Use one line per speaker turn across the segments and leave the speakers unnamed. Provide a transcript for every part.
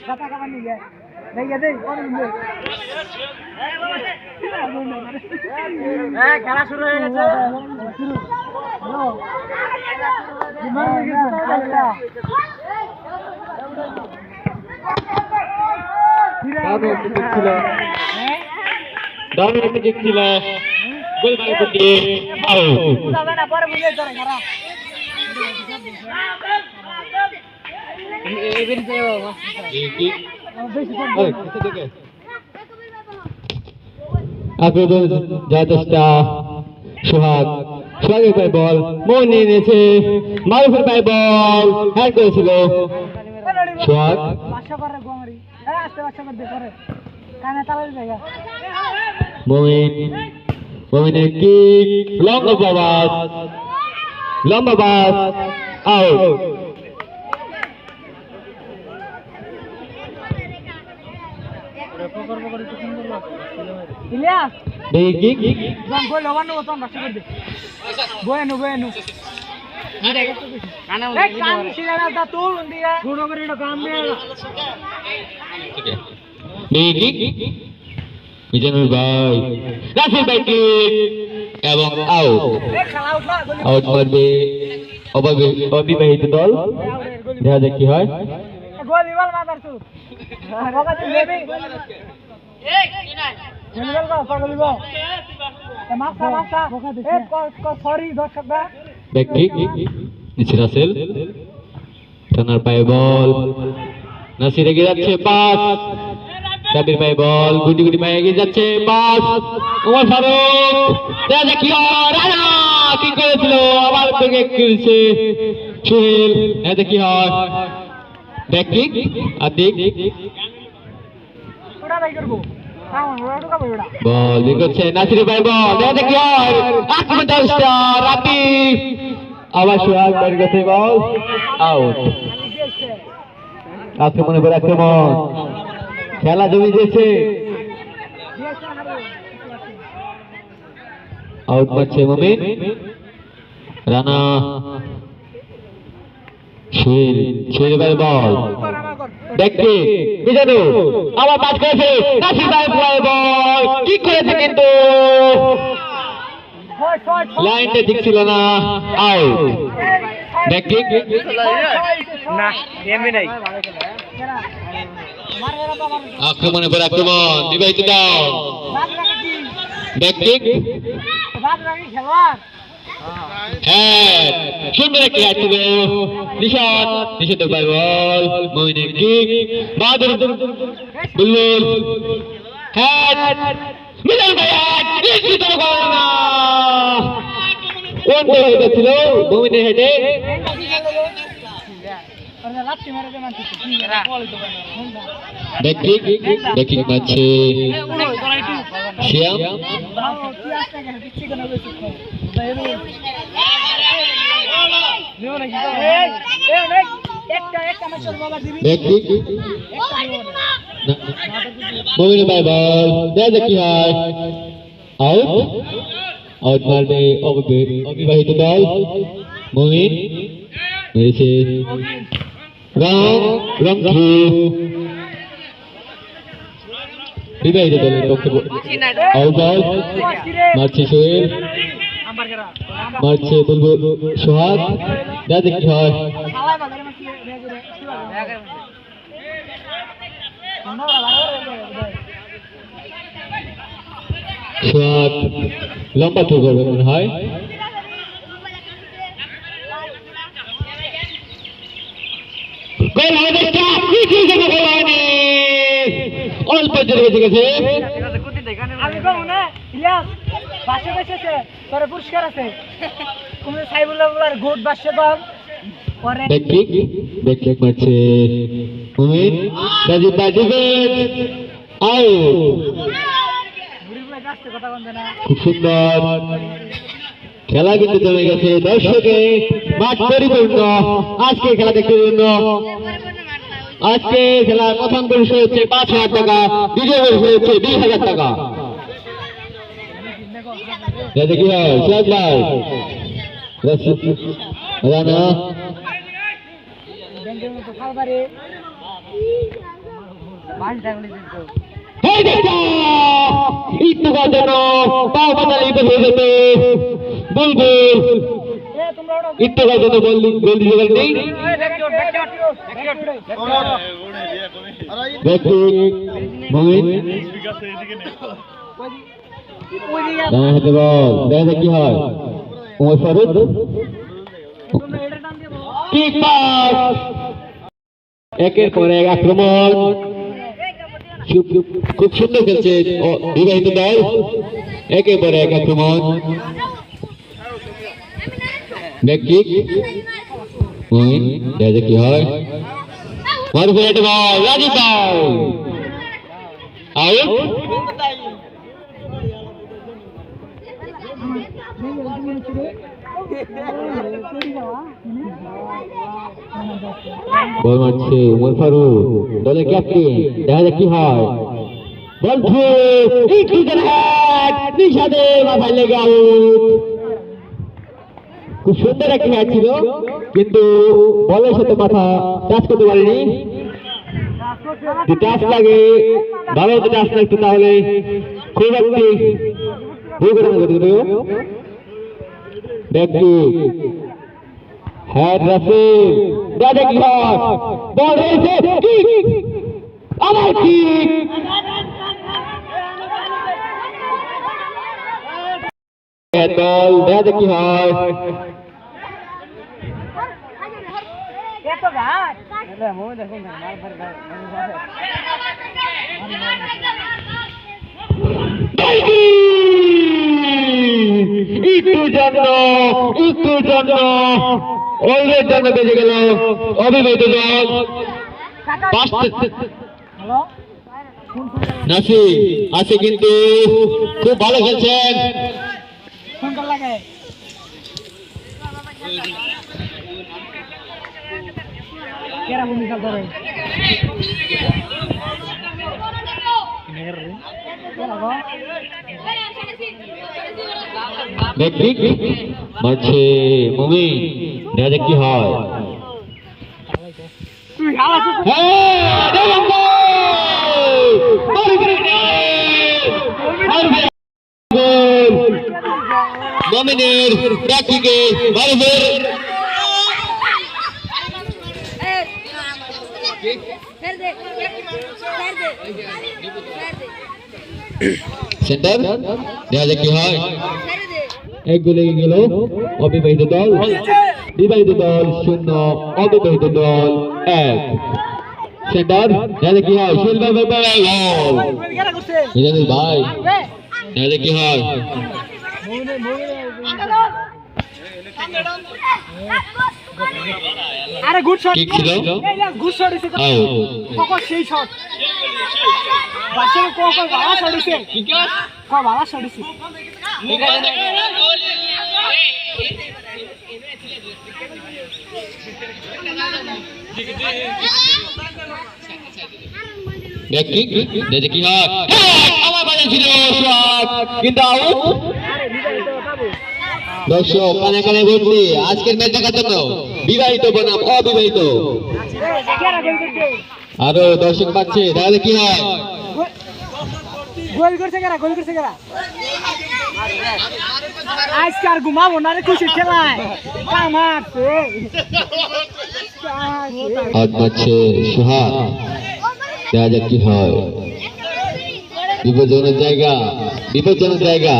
Kata kapan nih ya? Deh, deh, orang ini. খেলা শুরু হয়ে গেছে। হ্যালো। গimana gitu খেলা?
দারুণ একটা কিক ছিল গোল বাই করতে আউট
যাবে না পরে বুঝে ধরে খারাপ এবেন যাও
কি ওই কিসে দেখে আগে জাতেস্টা সোহাগের পায় বল মন নিয়ে নিয়েছে মারুফের পায় বল হ্যান্ড করেছিল সোহাগ
পাঁচশো করে গোমারি আস্তে পাঁচশো করে দে করে কানে তালের জায়গা
মোমিনের কিক লম্বা বাস আউট
ইলিয়াস
দেখি কিক
জন বল লগানো তো পাঁচশো করে দে বয়েনু কানে কান সিনারা দা তুল দিয়া গুণ করে এটা কাম নিয়ে
দেখি মিজানুর ভাই রাফিল ভাই কিক এবং আউট আউট মারবে অবিবাহিত দল দেখা যাক কি হয়
গোল ইবাল মাদার তুই বাবা তুই নেবি এই কি নাই জেনারেল কা পাগল দিব মাসা এ সরি দর্শক দা
ব্যাক কিক নিচে রাসেল টানার পায়ে বল নাসির এগিয়ে যাচ্ছে পাস সাবির পায়ে বল গুটি পায়ে এগিয়ে যাচ্ছে পাস ওমর ফারুক দেখা যাক কি হয় রানা কি করেছিল আবার থেকে খেলছে সুহেল দেখা যাক কি হয় ব্যাক কিক আদিক
ওটা বাই করব
বল বের করছে নাসির ভাই বল দেখা যাক কি হয় আক্রমণ স্টার রাবি আবার সোহাগ বের করছে বল আউট আক্রমণের পর আক্রমণ খেলা জমি দিয়েছে আউট পাচ্ছে মুমিন রানা সুহেল ভাই বল দেখতে মিজানু আবার পাস করেছে নাসির ভাই বল কি করেছে কিন্তু লাইনটা ঠিক ছিল না আউট ব্যাক কিক
না এমনি নাই
আক্রমণের পর আক্রমণ বিবাহিত দল ব্যাক কিক হ্যাঁ সুন্দর একটি হাত ছিল নিষেধ পায় বল মমিনের কিক বাহাদুর বুলবুল হ্যাঁ মিজান ভাই কোন হয়ে গেছিল মমিনের হেডে ব্যাকিং মারছে শ্যাম মমিনের ভাই বল দেখা কি হয় আউট মারবে অবিবাহিত দল মমিন মেরেছে রং বিবাহিত দলের বক্তব্য আউট মারছে সোহেল মারছে বুলবুল সোহাগ দেখা কি হয় সোহাগ লম্বা থ্রো করবে মনে হয় অল্প জোরে বেঁচে গেছে
আমি কম না ইলিয়াস বাসে বসেছে তোরে পুরস্কার আছে তুমি সাইবুল্লাহ বলার গোট বাসে কম পরে
ব্যাক কিক মারছে মুমিন রাজীব ভাই ডিফেন্স আউট খুব সুন্দর খেলা কিন্তু জমে গেছে দর্শকে মাঠ পরিপূর্ণ আজকে খেলা দেখতে জন্য আজকে খেলার প্রথম পুরস্কার হচ্ছে 5,000 টাকা দ্বিতীয় পুরস্কার হচ্ছে 20,000 টাকা দেখি সোহাগ ভাই রানা এই দেখো একটু বাজার পাও বাজারে হয়ে যেতে বুলবুল একটু বাজার গোল দিতে পারেনি দেখো মোহিত হাতে বল দেখা কি হয় ওমর ফারুক কিক পাস একের পর এক আক্রমণ খুব সুন্দর খেলছে বিবাহিত দল একের পর এক আক্রমণ ব্যক্তি দেখা কি হয় মারুফের বল রাজীব ভাই আউট বল মারছে ওমর ফারুক দলের ক্যাপ্টেন দেখা যাক কি হয় বল একটু নিশাদে মাথায় লেগে আউট খুব সুন্দর একটা ম্যাচ ছিল কিন্তু বলের সাথে মাথা টাচ করতে পারেনি টাচ লাগে ভালো হতো টাচ লাগতো তাহলে খুব একটি দেখি হ্যাঁ রাসেল দাদা কি হয় বল হয়েছে আমার কিক দল দেখা কি হয় একটু জন্য অলরেড জন্য বেজে গেল অবিবাহিত দল নাসি আছে কিন্তু খুব ভালো খেলছেন মারছে মুমি দেখা যাক কি হয় মমিনের ডাকিকে মারুফের সেন্টার দেখা যাক কি হয় এক গোলে গেল অবিবাহিত দল বিবাহিত দল 0 অবিবাহিত দল 1 সেন্টার দেখা যাক কি হয় শিলভার ভাই মিজানুল ভাই দেখা যাক কি হয়
আরে গুড শট
কিক ছিল
গুড শট এসে কখন সেই শট বাচ্চা কখন ভালো শট এসে ভালো শট এসে
দেখি দেখে কি হয় আমার বাজে ছিল শট কিন্তু আউট দর্শক কানে কানে বলছি আজকের ম্যাচ দেখার জন্য বিবাহিত বনাম অবিবাহিত আরো দর্শক পাচ্ছে তাহলে কি হয়
গোল করছে কারা আজকে আর ঘুমাবো না রে খুশি খেলায় মারছে
হাত মারছে সোহাগ দেখা যাক কি হয় বিপজ্জনক জায়গা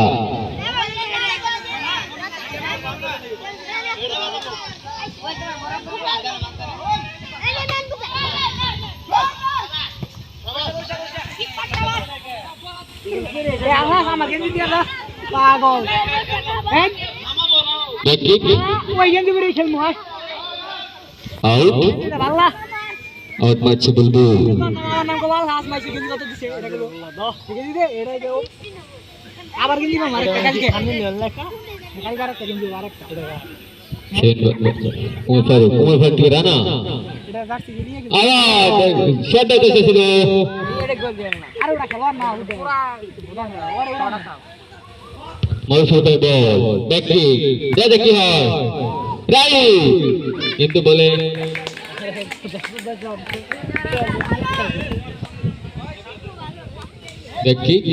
আমাকে পাগল ওই গেঞ্জি করে খেলবো
আউট
ভাল্লা
আউট মারছে বুলবুল
আবার গেঞ্জি
উমর ফারুক থেকে রানা আবার শট এসেছিল মৌসুমের বল দেখি দেখা কি হয় রাই কিন্তু বলে ব্যাক কিক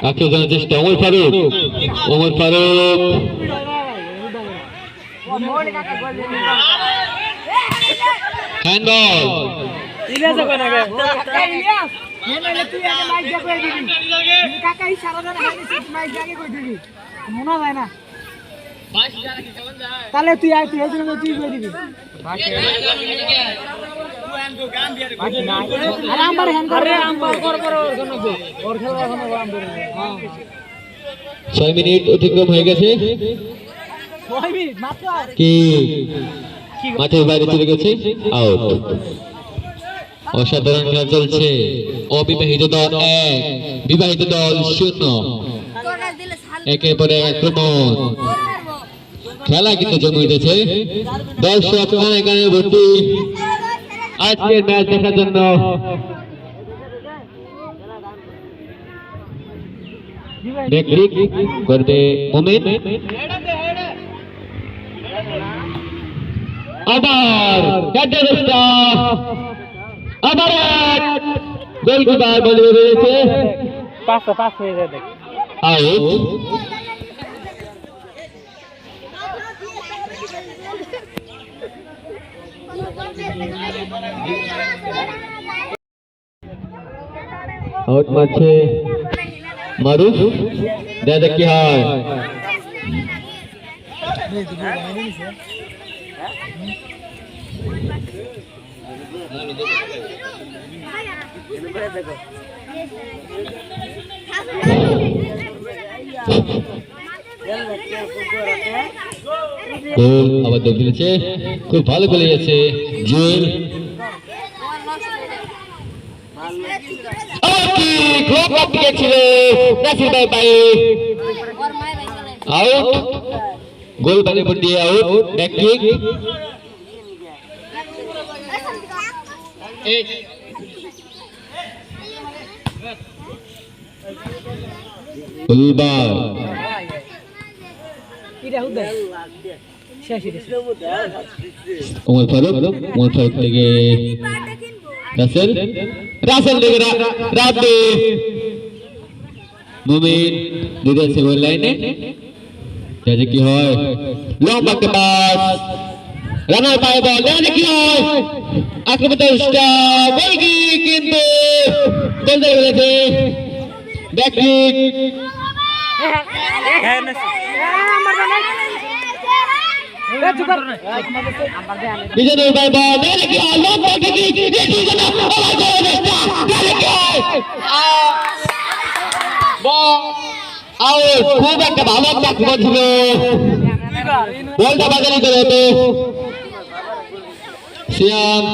আক্রমণের চেষ্টা ওমর ফারুক হ্যান্ডবল
ইলিয়াস কোন আগে ইলিয়াস নেলে তুই আগে মাইক দে কই দিবি কাকা ইশারা দেন হানি মাইক আগে কই দিবি মনে হয় না তাহলে তুই আই তুই এজন্য তুই কই দিবি আরে আমার হ্যান্ড করে আম্পার কর ওর খেলা এখনো রাম ধরে
6 মিনিট অতিক্রম হয়ে গেছে
6 মিনিট মাত্র
কি মাঠের বাইরে চলে গেছে আউট অসাধারণ খেলা চলছে অবিবাহিত দল 1 বিবাহিত দল 0 একের পর এক আক্রমণ খেলা কিন্তু জমে উঠেছে দর্শক এখানে ভর্তি আজকের ম্যাচ দেখার জন্য করবে মুমিন আবার আবার গোলকিপার বলে রয়েছে
পাঁচ হয়ে যায় দেখ
আউট আউট মারছে মারুফ দেখা কি হয় গোল আবার দৌড় দিয়েছে খুব ভালো গোল হয়েছে জুয়েল ছিল নাসির ভাই আউট গোল বালে পড় দিয়ে out back kick গোলবার Omar Faruk থেকে রাসেল থেকে রাব্বি মুমিন দুটো আছে গোল লাইনে দেখে কি হয় লম্বা কে পাস রানার পায়ে বল দেখে কি হয় আক্রমণ স্টার গোল কি কিন্তু গোল দিয়ে গেছে ব্যাক কিক বিজয় ভাই বল দেখে কি হয় লম্বা কে কি খুব একটা ভালো আক্রমণ ছিল বলটা বাজারি করে হতো সিয়াম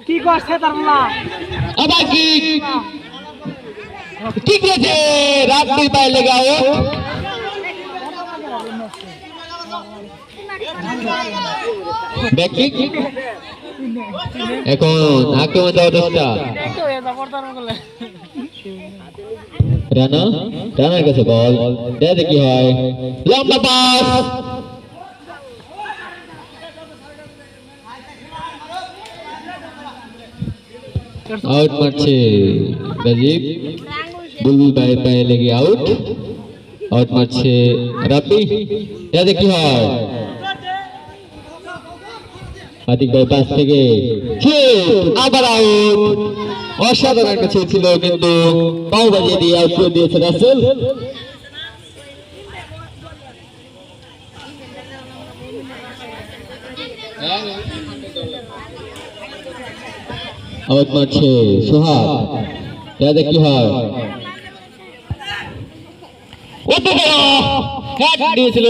কি করছে তার বলা
আবার কি ঠিক আছে রাত্রির পায়ে লেগে আউট ব্যাক কিক এখন আক্রমণ দেওয়া চেষ্টা রানার কাছে বল দেখে কি হয় লম্বা পাস আউট মারছে রাজীব বুলবুল ভাইয়ের পায়ে লেগে আউট মারছে রাব্বি দেখে কি হয় আতিক ভাই পাশ থেকে আবার আউট অসাধারণ একটা ছিল কিন্তু পাও বাজিয়ে দিয়ে আউট করে দিয়েছে রাসেল আউট মারছে সোহাগ দেখে কি হয় দিয়েছিল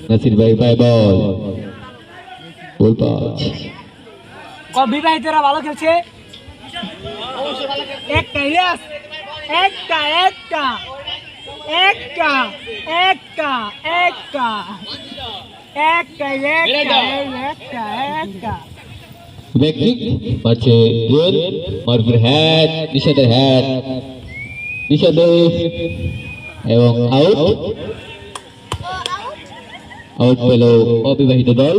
নাসির ভাই পায় বল পাস
বিবাহিতরা ভালো খেলছে একটা ইলিয়াস একটা একটা একটা একটা একটা একটা একটা একটা একটা
ব্যাককিক মারছে জুয়েল, মারুফের হ্যাট, নিশাদের হ্যাট, নিশাদের এবং আউট। আউট পেল অবিবাহিত দল।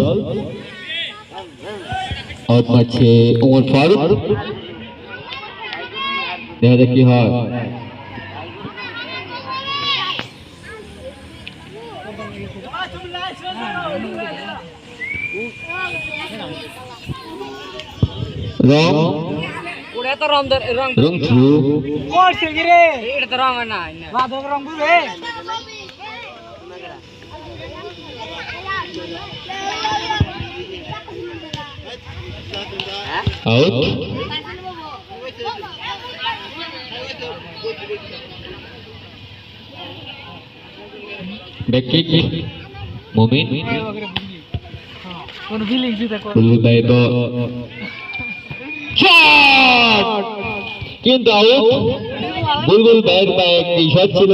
আউট মারছে ওমর ফারুক। দেখা যাক কি হয়। রং রং থ্রু
করছে কি রে
এটা তো রং না
বাদক রং বুঝে
আউট। ব্যাককিক মুমিন,
কোন ফিলিংস দিতে কোন
বুলবুল ভাই বল, শট কিন্তু আউট। বুলবুল ভাইয়ের পায়ে একটি শট ছিল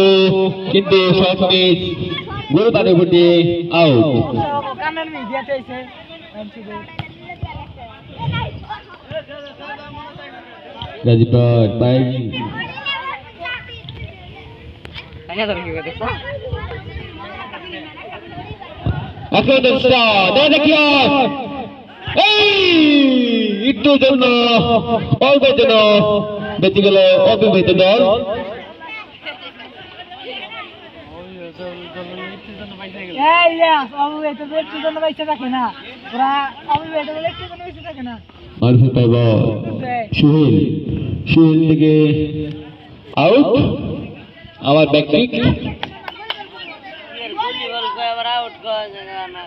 কিন্তু শট মিস, গোল পানে ফুটে আউট।
কানের মিডিয়া চাইছে
গাজীপুর বাই
আইনা ধরে কি করতেছ
আক্রমণ স্টার দেখা কি হয়। এই একটু জন্য অল্পের জন্য বেঁচে গেল অবিবাহিত দল। মারুফ পাইব সুহেল, সুহেল থেকে আউট। আবার ব্যাককিক,
আবার আউট করে না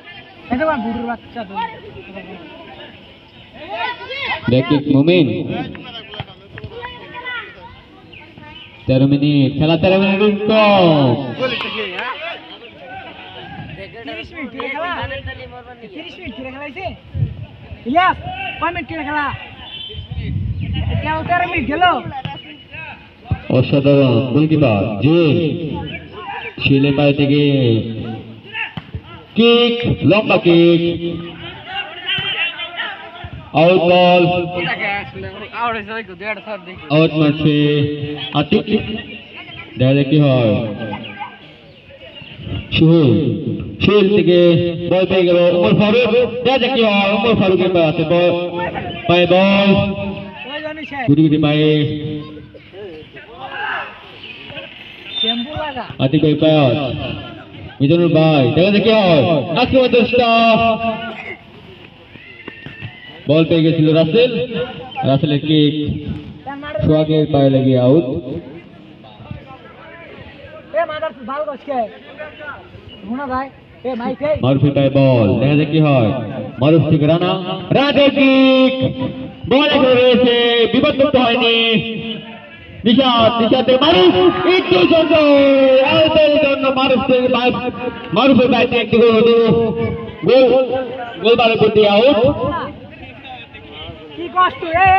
ব্যাককিক মুমিন। 13 মিনিট খেলা, 13 মিনিট কম।
30 মিনিট খেলা 30 মিনিট খেলাইছে ইলিয়াস কয় মিনিট খেলা কেউ 13 মিনিট গেল।
অসাধারণ গোলকিপার জুয়েল, শিলের পায়ে থেকে কিক, লম্বা কিক, আউট বল। আউট মারছে আতিক। দেখা যাক কি হয়। সুহেল, সুহেল থেকে বল পেয়ে গেল ওমর ফারুক। দেখা যাক কি হয়। ওমর ফারুকের পায়ে আছে পায়ে বল,
ওই জানিস
গুটি গুটি পায়ে
শ্যাম্পু লাগা
আতিক ভাই পায়ে মিজানুর ভাই। দেখা যাক কি হয়। আক্রমণ চেষ্টা, বল পেয়ে গেছিল রাসেল, রাসেলের কিক সোহাগের পায়ে লেগে আউট।
এ মাদার ভালো গছকে শোনা ভাই এ মাইক এই
মারুফের পায়ে বল, দেখা যাক কি হয়। মারুফ থেকে রানা, রানার কিক, বল এখনো রয়েছে, বিপদমুক্ত হয়নি। নিশাদ, নিশাদের মারুফ একটু জন্য আউটের জন্য মারুফের পায়ে একটি গোল হতো। গোল বারে করতে আউট।
কি কষ্ট এ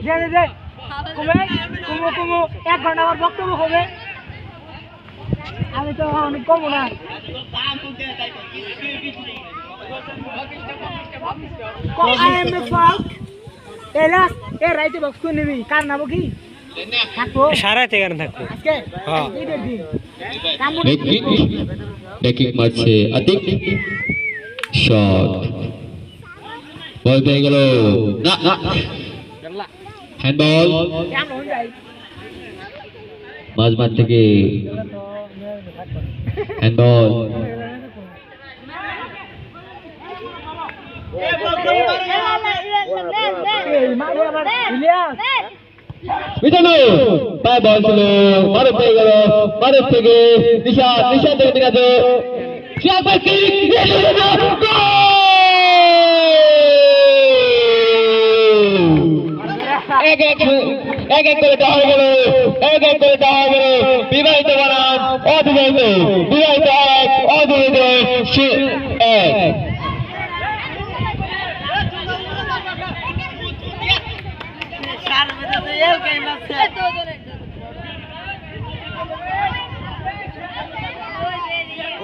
যে যে কমে কমো কমো 1 ঘন্টা আমার বক্তব্য হবে আমি তো অনেক কম না আই এম এ ফাক এলাস এ রাইতে বক্স করে নিবি কার নাম কি থাকবো
সারাতে গান থাকবো
আজকে
হ্যাঁ
ঈদের দিন
ব্যাকিং মারছে আতিক, শট, বল পেয়ে গেল না, হ্যান্ডবল।
কেমন হয়ে যায়
মাঝমাঠ থেকে হ্যান্ডবল। মিজানু পায়ে বল ছিল, মারুফ পেয়ে গেল, মারুফ থেকে নিশাদ, নিশাদ থেকে ঠিক আছে এক এক করে দেওয়া গেল, এক এক করে দেওয়া গেল। বিবাহিত বনাম অবিবাহিত, বিবাহিত এক, অবিবাহিত এক।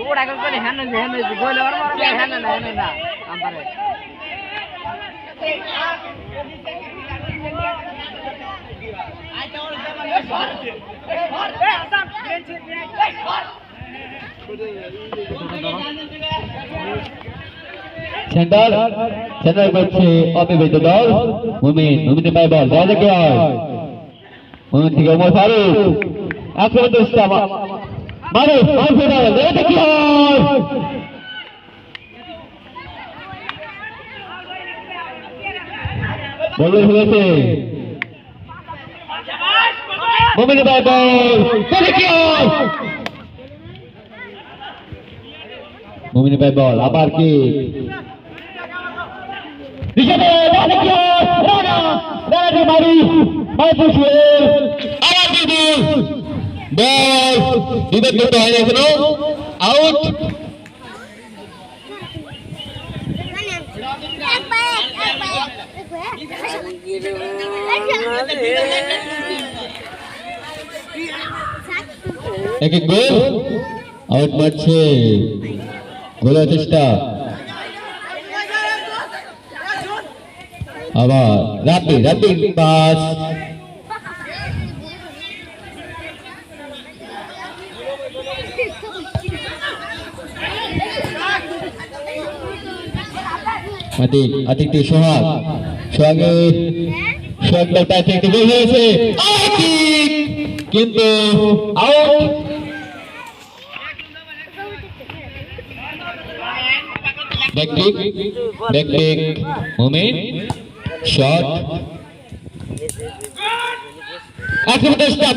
ওটা করে হ্যাঁ গোল আর মারো হ্যাঁ না আম্পারে
সেন্টার করছে অবিবাহিত দল মুমিন পায় বল দেখা কি হয় মুমিন থেকে ওমর ফারুক আক্রমণ চেষ্টা মারো দেখা কি হয় বল হয়েছে মুমিন পায় বল দেখা কি হয় মুমিন পায় বল আবার কি আউট এক গোল আউট মারছে গোলের চেষ্টা আবার রাব্বি পাস আতিক সোহাগ ব্যাপারে একটি গোল হয়েছে কিন্তু আউট ব্যাককিক মুমিন শট আক্রমণ চেষ্টা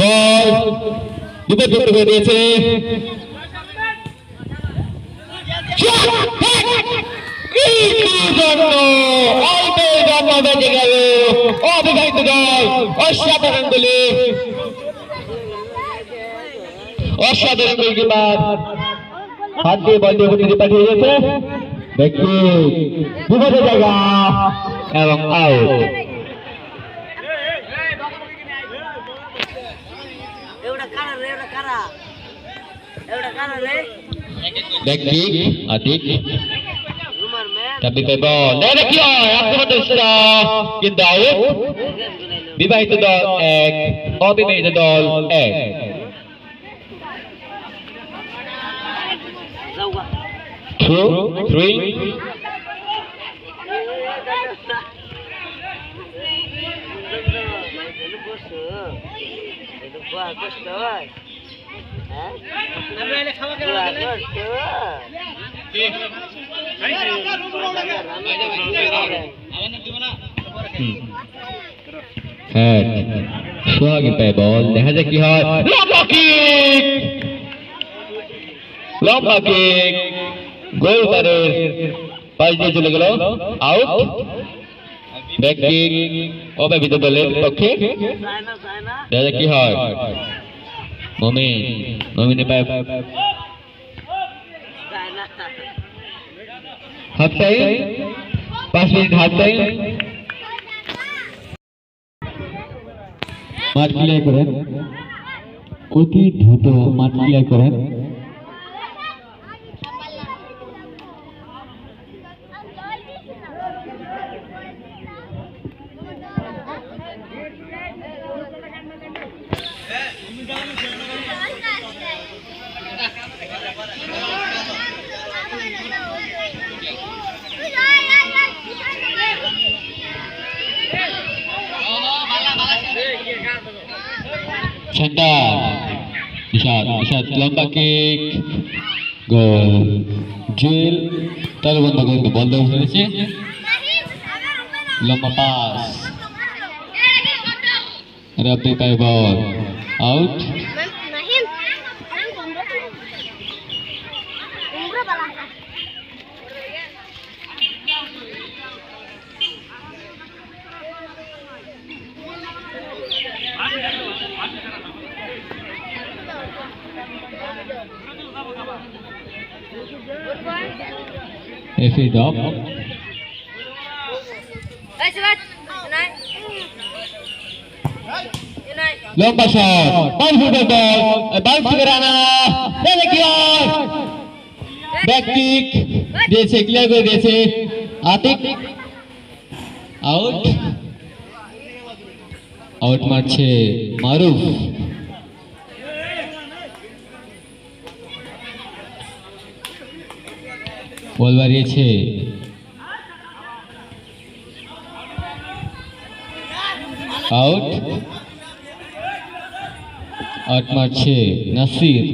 বল বিপদ করে দিয়েছে অবিবাহিত দল অসাধারণ গোলকিপার হাত দিয়ে বল দিয়ে পাঠিয়ে দিয়েছে ব্যক্তি বিপদের জায়গা এবং আউট ব্যক্তি আতিক বল কি হয় আক্রমণ চেষ্টা কিন্তু আউট বিবাহিত দল 1 অবিবাহিত দল 1 3 সোহাগী পায় বল দেখা যায় কি হয় লম্বা কিক গোলদারের পাশ দিয়ে চলে গেল আউট ব্যাক কিক অবিবাহিত দলের পক্ষে দেখা যায় কি হয় মুমিনে পায় half time 5 minute half time মাঠ ক্লিয়ার করেন অতি দ্রুত মাঠ ক্লিয়ার করেন Center Ishad lomba kick goal Jewel tahu benda ke ball dah finish lomba pass Rabi pay ball out FA dog লম্বা শট বাউল ফুটবল বল বাউল থেকে রানা দেখে কি হয় ব্যাক কিক দিয়েছে ক্লিয়ার করে দিয়েছে আতিক আউট আউট মারছে মারুফ বল বাড়িয়েছে আউট আউট মারছে নাসির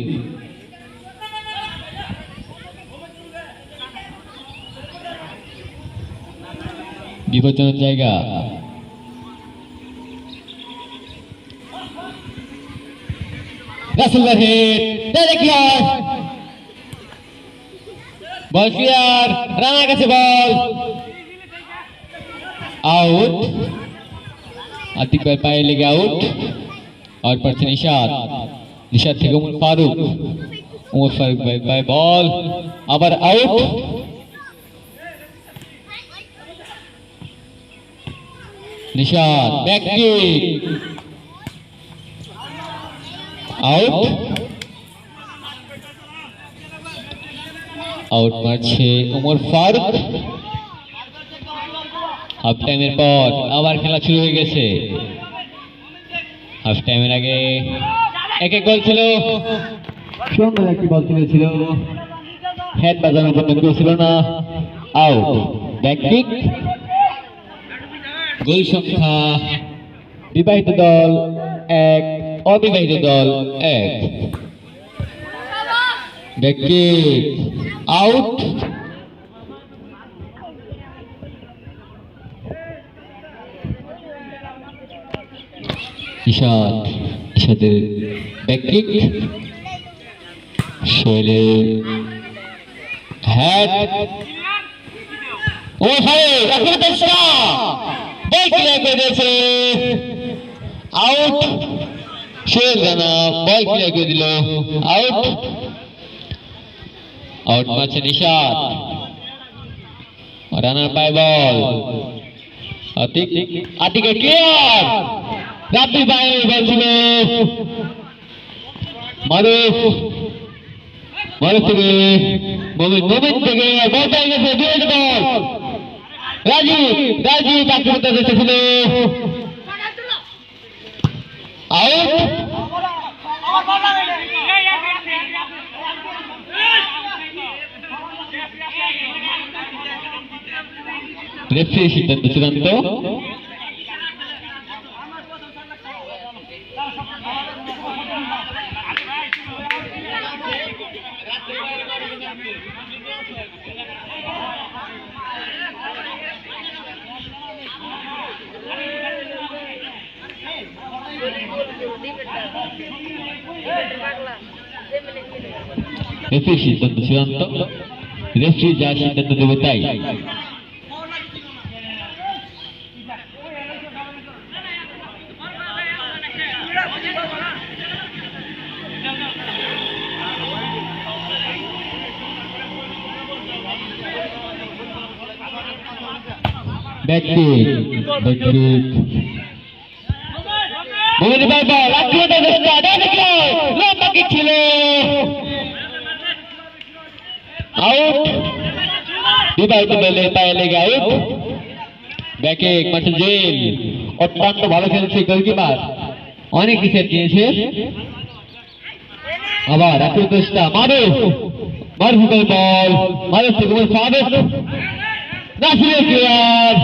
বিপজ্জনক জায়গা রাসেল হেড বল ক্লিয়ার রানার কাছে বল আউট আতিক ভাই পায়ে লেগে আউট আউট পাচ্ছে নিশাদ নিশাদ থেকে উমর ফারুক ভাই বল আবার out Nishad back kick out out মারছে উমর ফারুক হাফ টাইমের পর আবার খেলা শুরু হয়ে গেছে হাফ টাইমের আগে এক গোল ছিল সুন্দর একটি বল তুলেছিল হেড বাজানোর জন্য কেউ ছিল না আউট ব্যাক কিক গোল সংখ্যা বিবাহিত দল 1 অবিবাহিত দল 1 ব্যাক কিক আউট ইশাদের ব্যাক কিক শৈলের হেড ও ভাই এখন তো বল ক্লিয়ার করে দিয়েছে আউট শৈল রানা বল ক্লিয়ার করে দিল আউট আউট মারছে নিশাদ রানার পায়ে বল আতিকে ক্লিয়ার রাব্বি ভাই বল ছিল মারুফ থেকে মোমিন থেকে বল পেয়ে গেছে দুই বল রাজীব আক্রমণ ছিল আউট রেফারি সিদ্ধান্ত চূড়ান্ত রেফারি সিদ্ধান্ত চূড়ান্ত রেফারি যা সিদ্ধান্ত দেবে তাই ব্যাক কিক মোমিন ভাই বল আক্রমণ চেষ্টা দেখো লম্বা কিক ছিল আউট বিবাহিত দলের পায়ে লেগে আউট ব্যাক কিক মাঠে জেল অত্যন্ত ভালো খেলছে গোলকিপার অনেক রিসেট দিয়েছে আবার আক্রমণ চেষ্টা মারুফের বল মারুফ থেকে ফারুক নাসিরের ক্লিয়ার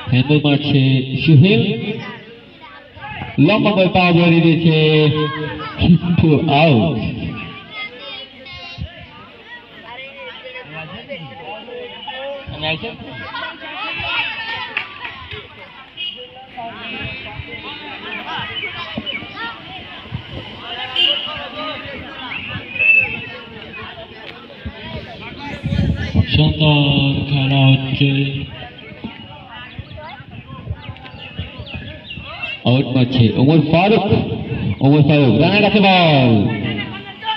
হ্যান্ডবল মারছে সুহেল লম্বা বল পা বলে দিয়েছে কিন্তু আউট। সুন্দর খেলা হচ্ছে, আউট মারছে ওমর ফারুক। রানার কাছে বল,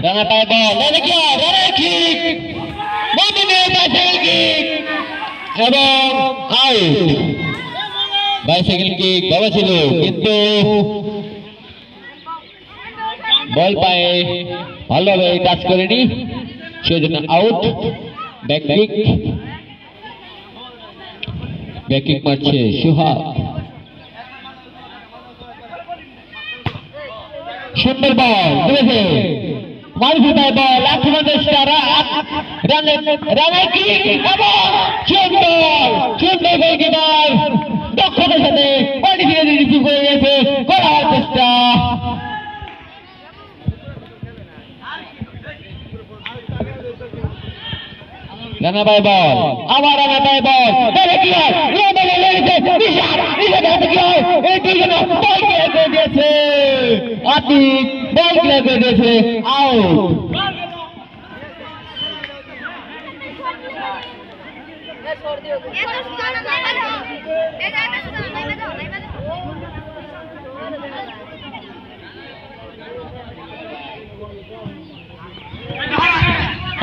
রানা পায় বল, রানার কিক এবং আউট। বাইসাইকেল কিক বাবা ছিল কিন্তু বল পায়ে ভালোভাবে টাচ করেনি, সেজন্য আউট। ব্যাক কিক মারছে সুহাগ। সুন্দর বল ধরেছে মারুফের পায়ে বল, আক্রমণ চেষ্টা, রানার কিক এবং সুন্দর গোলকিপার দক্ষতার সাথে বলটি ফিরে রিসিভ করে গেছে, করার চেষ্টা। রানা পায় বল, আবার রানা পায় বল, কি হয় আতিক বল ক্লিয়ার করে দিয়েছে, আউট।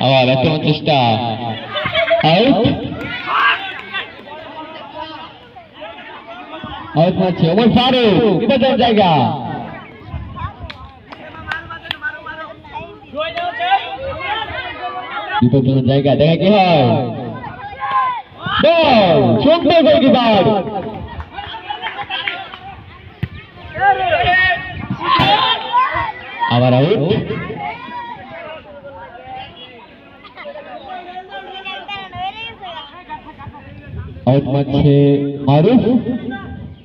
আবার আক্রমণ চেষ্টা, আউট। আউট মারছে ওমর ফারুক, বিপজ্জনক জায়গা। বিপজ্জনক জায়গা, দেখা কি হয়, বল সুন্দর গোলকিপার। আবার আউট। আউট মারছে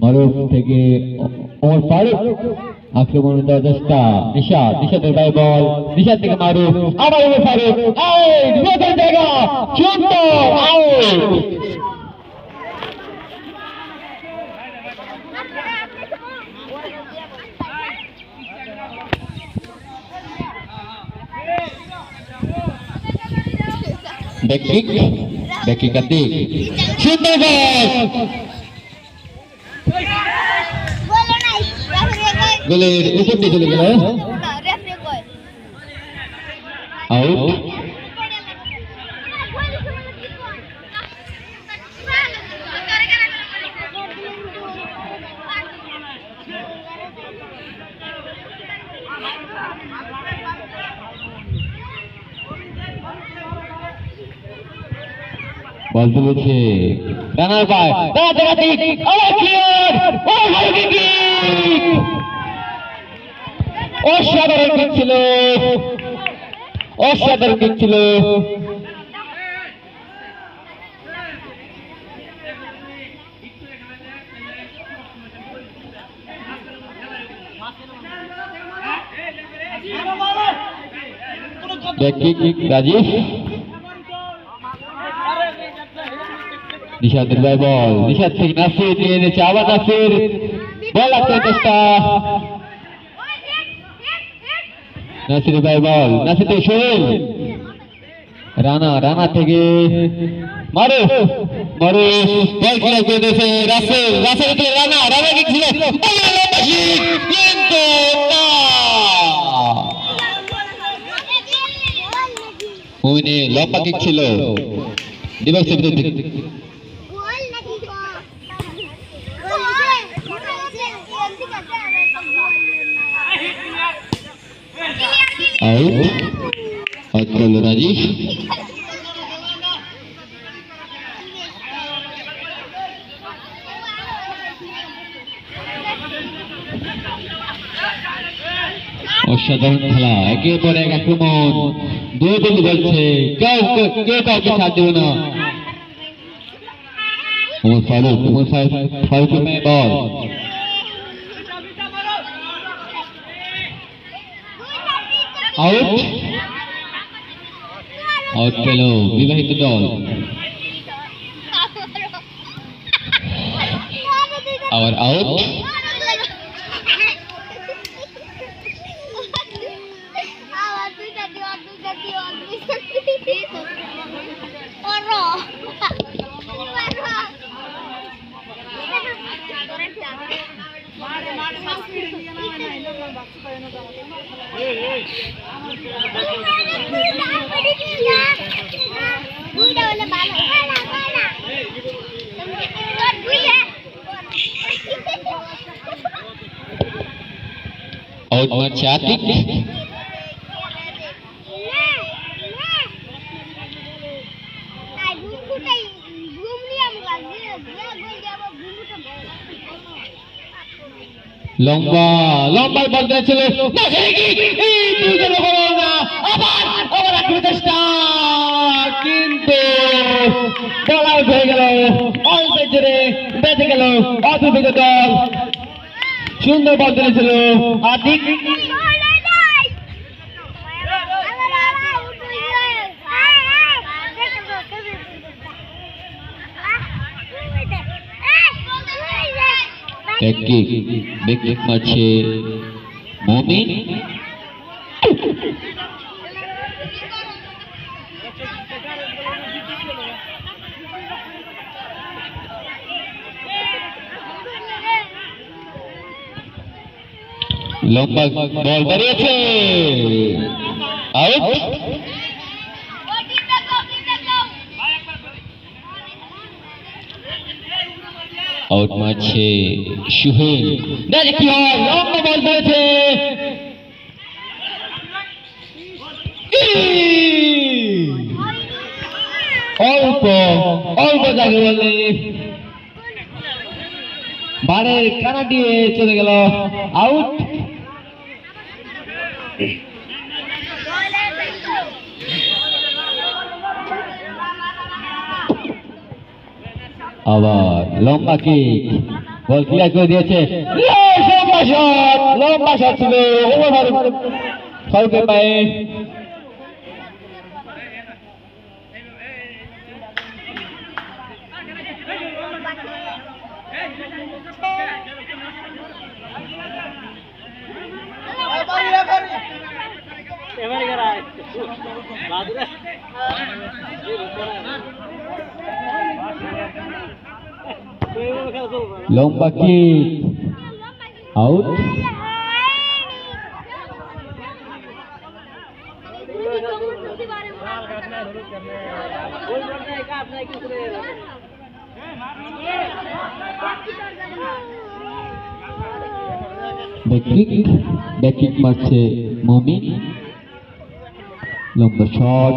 মারুফ থেকে ওমর ফারুক, আক্রমণ দেওয়ার চেষ্টা, নিশাদের পায়ে বল, নিশাদ থেকে মারুফ, আবার ওমর ফারুক, আউট। জায়গা সুন্দর, আউট। ব্যাকিং আতিক, সুন্দর বল, গোলের উপর দিয়ে চলে গেল, আউট। বল তুলেছে রানার পায়, অসাধারণ কিক ছিল, অসাধারণ কিক ছিল। রাজীব নিশাদের ভাই বল, নিশাদ থেকে নাসির নিয়ে এনেছে, আবার নাসির বল আক্রমণ চেষ্টা, নাসির ভাই বল, নাসির থেকে সোহেল, রানা থেকে মারুফ বল ক্লিয়ার করে দিয়েছে রাসেল থেকে রানা কি ছিল কিন্তু না, লম্বা কিক ছিল দিবসের বিরুদ্ধে। আউট করলো রাজীব। অসাধারণ খেলা, একের পর এক আক্রমণ, দুই বন্ধু বলছে কেউ কাউকে ছাড় দেবে না। Omar Faruk ball out out পেল বিবাহিত দল। আবার আউট। আউট মারছে আতিক। লম্বা লম্বা বল দিয়েছিল আবার আক্রমণ চেষ্টা, কিন্তু বল আউট হয়ে গেল। অল্প জোরে বেঁচে গেল অদ্ভুত দল। সুন্দর বল দিয়েছিল আতিক। ব্যাক মারছে মমিন। লম্বা বল বেরিয়েছে, আউট। আউট মারছে সুহেল। দেখে কি হয়, লম্বা বল ধরেছে, অল্প অল্প জায়গা বলে বারের কানা দিয়ে চলে গেল, আউট। আবার লম্বা কিক, বল ক্লিয়ার করে দিয়েছে। লম্বা শট ছিল ফারুকের পায়ে। লম্বা কিক, আউট। ব্যাক কিক মারছে মমিন। লম্বা শট,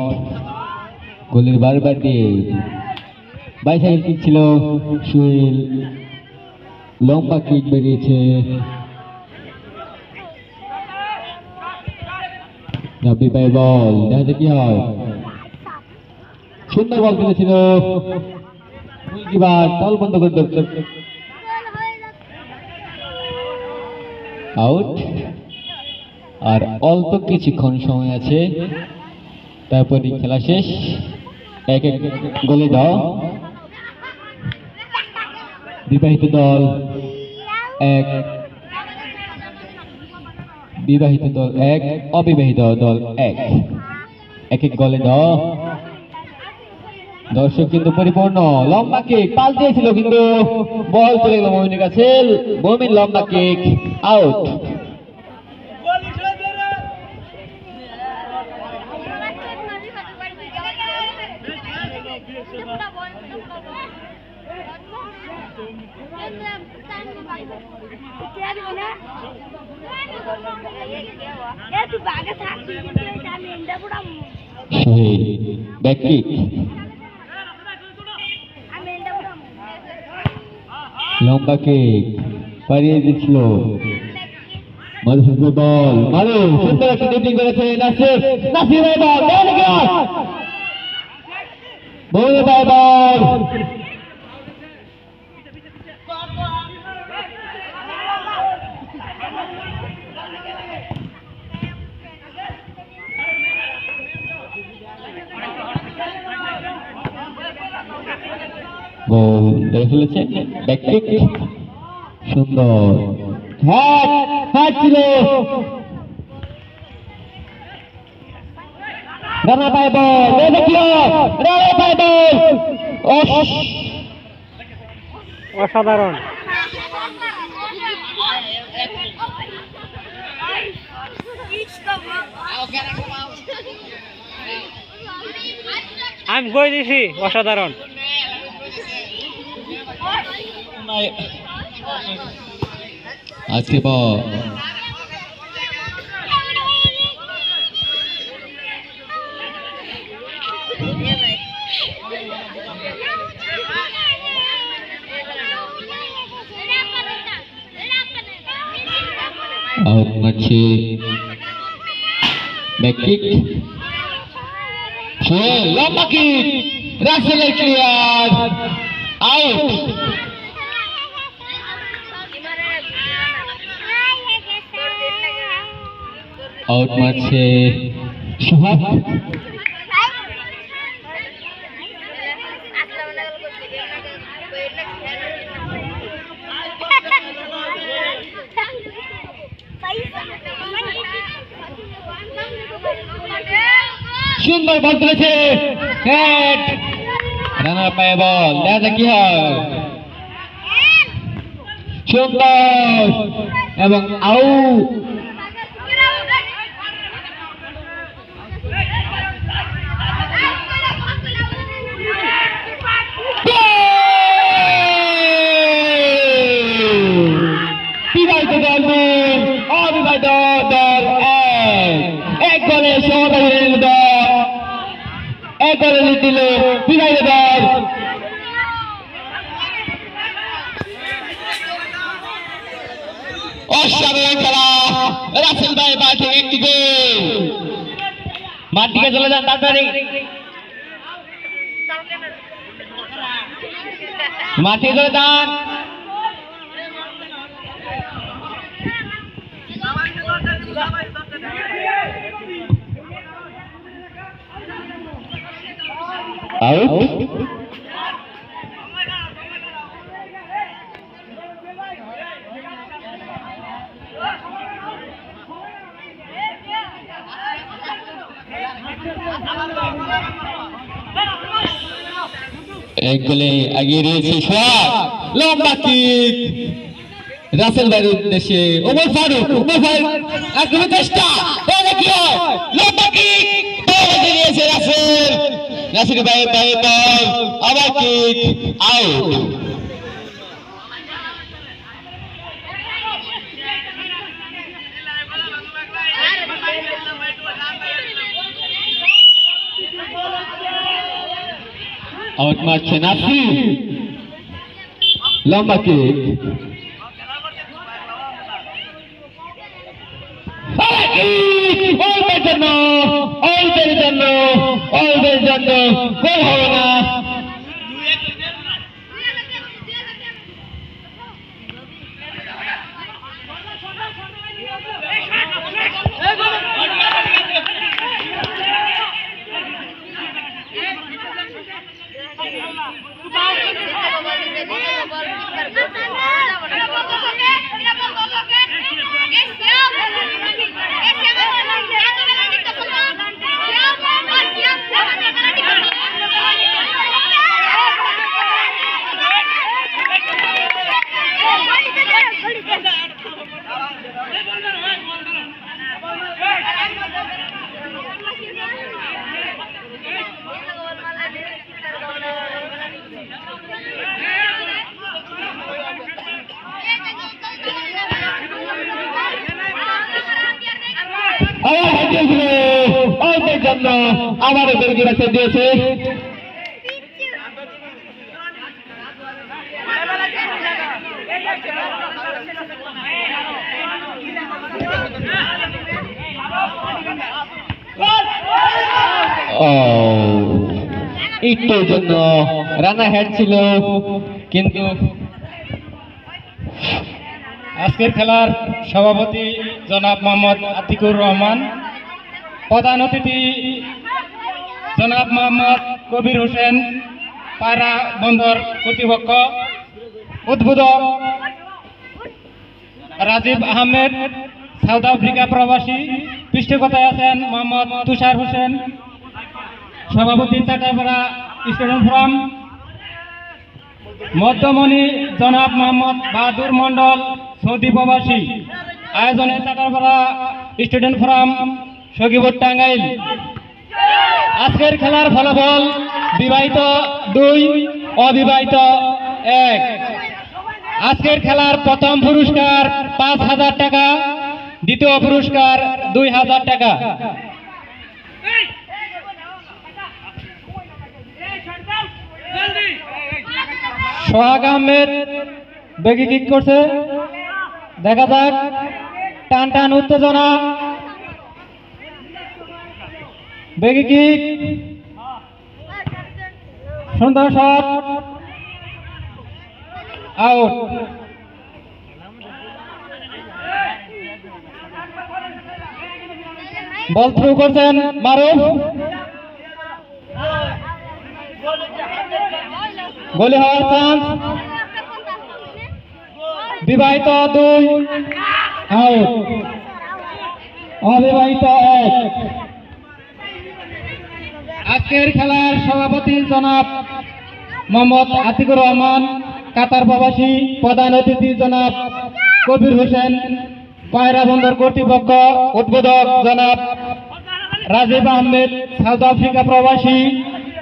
গোলের বারবার দিয়ে বাইসাইকেল কিক ছিল সুহেল। লম্বা কিক বেরিয়েছে, রাব্বি পায়ে বল, দেখা কি হয়। সুন্দর বল খেলেছিল গোলকিপার, তাল বন্ধ করে দিল, আউট। আর অল্প কিছুক্ষণ সময় আছে, তারপরই খেলা শেষ। এক এক গোলে দাও বিবাহিত দল এক, বিবাহিত দল এক, অবিবাহিত দল এক। এক এক গোলে দাও। দর্শক কিন্তু পরিপূর্ণ। লম্বা কিক পাস দিয়েছিল, কিন্তু বল চলে গেল মমিনের কাছে। মমিন লম্বা কিক, আউট। ব্যাক কিক, লম্বা কিক পারিয়ে দিচ্ছিল মধুসূদন বল মারো, সুন্দর একটা ডিপলিং করেছে নাসির। নাসির ভাই বল বল বল বল ধরে ফেলেছে ব্যাককিক সুন্দর হ্যাট ছিল রানা পায় বল দেখিও রানা পায় বল
অসাধারণ আমি কই দিছি অসাধারণ
আজকে বল আউট মারছে ব্যাককিক লম্বা কিক রাসেলের ক্লিয়ার আউট আউট মারছে সুহাগ সুন্দর বল তুলেছে হেড রানার পায়ে বল দেখা কি হয় সুন্দর এবং আউট বিবাহিত দল অবিবাহিত দল এক গোলে সমাধান দল এক গোলে দিল বিবাহিত দল অসাধারণ খেলা রাসেল ভাই মাঠে একটি গোল মাঠ দিকে চলে যান তাড়াতাড়ি মাঠে চলে যান আউট এক গোলে এগিয়ে রয়েছে সোহাগ লম্বা কিক রাসেল ভাইয়ের উদ্দেশ্যে ওমর ফারুক আক্রমণ চেষ্টা লম্বা কিক দিয়েছে রাসেল ভাইয়ের পায়ে বল আবার কিক আউট আউট মারছে নাসি লম্বা কিক অল্পের জন্য গোল হবে না আবার বেরগিরাছে দিয়েছে একটুর জন্য রানা হেড ছিল কিন্তু
আজকের খেলার সভাপতি জনাব মোহাম্মদ আতিকুর রহমান, প্রধান অতিথি জনাব মোহাম্মদ কবির হোসেন, পায়রা বন্দর কর্তৃপক্ষ, উদ্বোধক রাজীব আহমেদ, সাউথ আফ্রিকা প্রবাসী। পৃষ্ঠপোষকতায় আছেন মোহাম্মদ তুষার হোসেন, সভাপতি চাটাপাড়া স্টুডেন্ট ফোরাম। মধ্যমণি জনাব মোহাম্মদ বাহাদুর মন্ডল, সৌদি প্রবাসী। আয়োজনে চাটাপাড়া স্টুডেন্ট ফোরাম, সখীপুর, টাঙ্গাইল। আজকের খেলার ফলাফল বিবাহিত 2, অবিবাহিত 1। আজকের খেলার প্রথম পুরস্কার 5,000 টাকা, দ্বিতীয় পুরস্কার 2,000 টাকা। সোহাগ আহমেদ বেগি কিক করছে, দেখা যাক। টান টান উত্তেজনা, বেগি কিক, সুন্দর শট, আউট। বল থ্রু করছেন মারুফ, গোলে হওয়ার চান্স। বিবাহিত 2, আউট। অবিবাহিত 1। আজকের খেলার সভাপতি জনাব মোহাম্মদ আতিকুর রহমান, কাতার প্রবাসী। প্রধান অতিথি জনাব কবির হোসেন, পায়রা বন্দর কর্তৃপক্ষ। উদ্বোধক জনাব রাজীব আহমেদ, সাউথ আফ্রিকা প্রবাসী।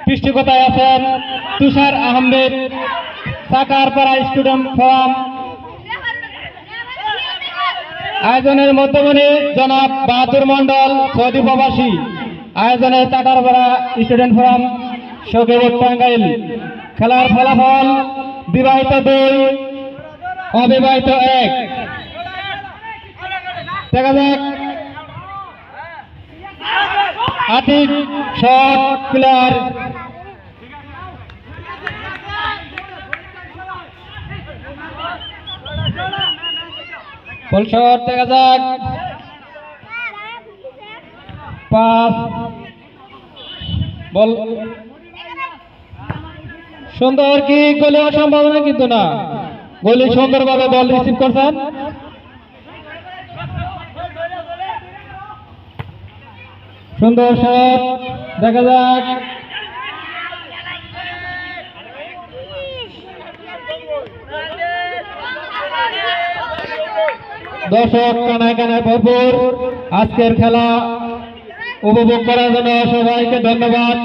পৃষ্ঠপোষকতায় আছেন তুষার আহমেদ, চাকারপাড়া স্টুডেন্ট ফোরাম। আয়োজনের মধ্যমণি জনাব বাহাদুর মন্ডল, সৌদি প্রবাসী। আয়োজনে চাকারপাড়া স্টুডেন্ট ফোরাম, সখীপুর, টাঙ্গাইল। খেলার ফলাফল বিবাহিত 2, অবিবাহিত 1। দেখা যাক। আতিক শট প্লেয়ার, ফুল শট, দেখা যাক। 5 বল, সুন্দর কি গোলে হওয়ার সম্ভাবনা কিন্তু না। গোলে সুন্দরভাবে বল রিসিভ করছেন। সুন্দর শট, দেখা যাক। দর্শক কানায় কানায় ভরপুর। আজকের খেলা উপভোগ করার জন্য সবাইকে ধন্যবাদ।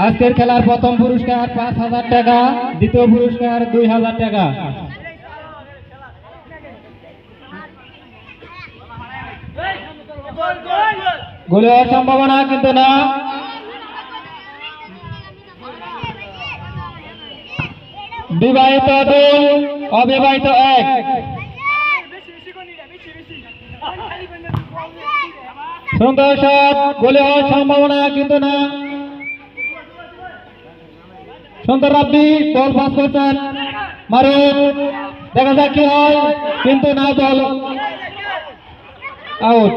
আজকের খেলার প্রথম পুরস্কার 5,000 টাকা, দ্বিতীয় পুরস্কার 2,000 টাকা। গোলে হওয়ার সম্ভাবনা কিন্তু না। বিবাহিত 2, অবিবাহিত 1। সুন্দর শট, গোলে হওয়ার সম্ভাবনা কিন্তু না। সুন্দর রাব্বি বল পাস করছেন মারুফ, দেখা যাক কি হয়, কিন্তু না, বল আউট।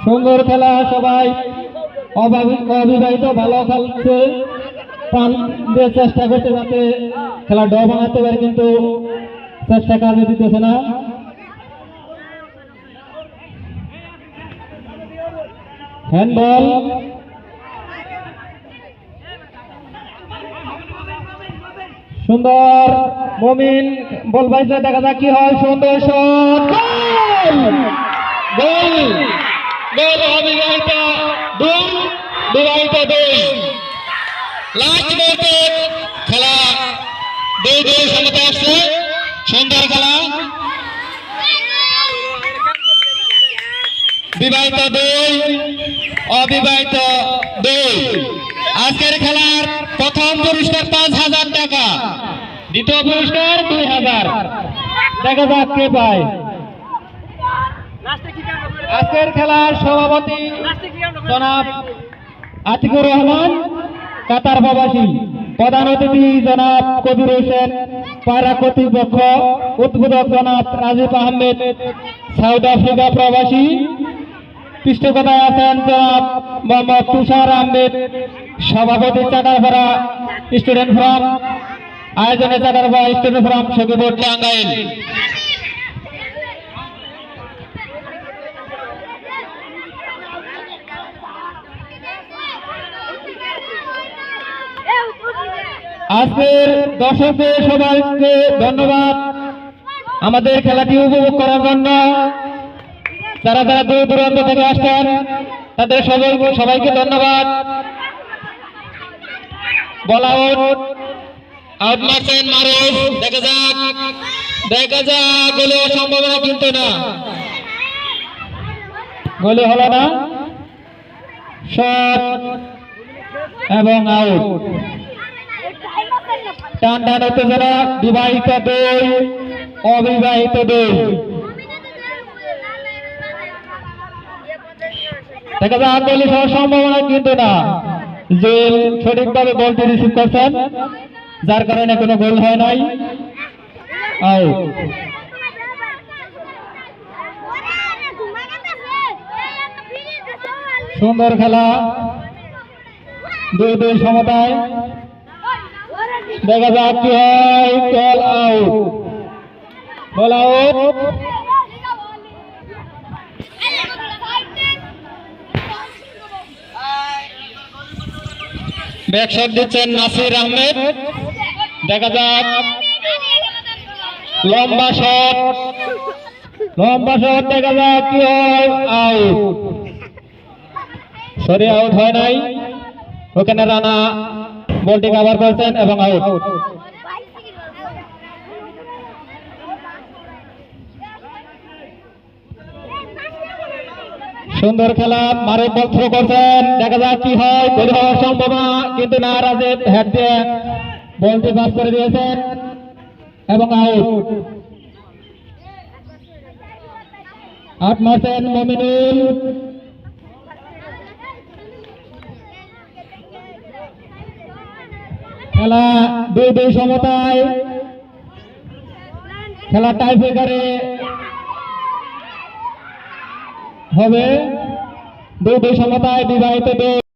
সুন্দর খেলা, সবাই অবিবাহিত ভালো খেলছে, প্রাণ দিয়ে চেষ্টা করতে যাতে খেলা ড বানাতে পারে, কিন্তু চেষ্টা কাজে দিতেছে না। হ্যান্ডবল, সুন্দর মমিন বল পাইছে, দেখা যাক কি হয়। সুন্দর শট, গোল, গোল। অবিবাহিত 2, বিবাহিত 2। লাস্ট মুহূর্তে খেলা 2-2 সমতা আসছে। সুন্দর খেলা, বিবাহিত 2, অবিবাহিত 2। আজকের খেলার প্রথম পুরস্কার 5,000 টাকা, দ্বিতীয় পুরস্কার 2,000। দেখা যাক কে পায়। আজকের খেলার সভাপতি জনাব আতিকুর রহমান, কাতার প্রবাসী। প্রধান অতিথি জনাব কবির হোসেন, পায়রা কর্তৃপক্ষ উদ্বোধক জনাব রাজীব আহমেদ, সাউথ আফ্রিকা প্রবাসী। পৃষ্ঠপোষকতায় আছেন জনাব মোহাম্মদ তুষার আহমেদ, সভাপতি চাকারপাড়া স্টুডেন্ট ফোরাম, আয়োজনে চাকারপাড়া স্টুডেন্ট ফোরাম সখীপুর টাঙ্গাইল। আজকের দর্শকদের সবাইকে ধন্যবাদ আমাদের খেলাটি উপভোগ করার জন্য। যারা যারা দূর দূরান্ত থেকে আসছেন তাদের সবাইকে ধন্যবাদ। বল আউট, আউট মারছেন মারুফ। দেখা যাক গোলে হওয়ার সম্ভাবনা কিন্তু না, গোলে হলো না। শট এবং আউট। টান টান উত্তেজনা, বিবাহিত দুই অবিবাহিত দুই। দেখা যাক গোল হওয়ার সম্ভাবনা কিন্তু না। জুয়েল সঠিকভাবে বলটি রিসিভ করছেন, যার কারণে কোনো গোল হয় নাই। আউট। সুন্দর খেলা, 2-2 সমতায়। দেখা যাক কি হয়। Ball out, ball out. Back shot দিচ্ছেন নাসির আহমেদ। দেখা যাক, লম্বা শট, লম্বা শট। দেখা যাক কি হয়। আউট, সরি আউট হয় নাই। ওখানে রানা বলটি কভার করছেন এবং আউট। সুন্দর খেলা, মারুফ বল থ্রো করছেন। দেখা যাক কি হয়। গোল হওয়ার সম্ভাবনা কিন্তু না। রাজীব হেড দিয়ে বলটি পাস করে দিয়েছেন এবং আউট। আউট মারছেন মমিনুল। খেলা 2-2 সমতায়। খেলা টাই ব্রেকারে হবে। 2-2 সমতায়, বিবাহিত দুই।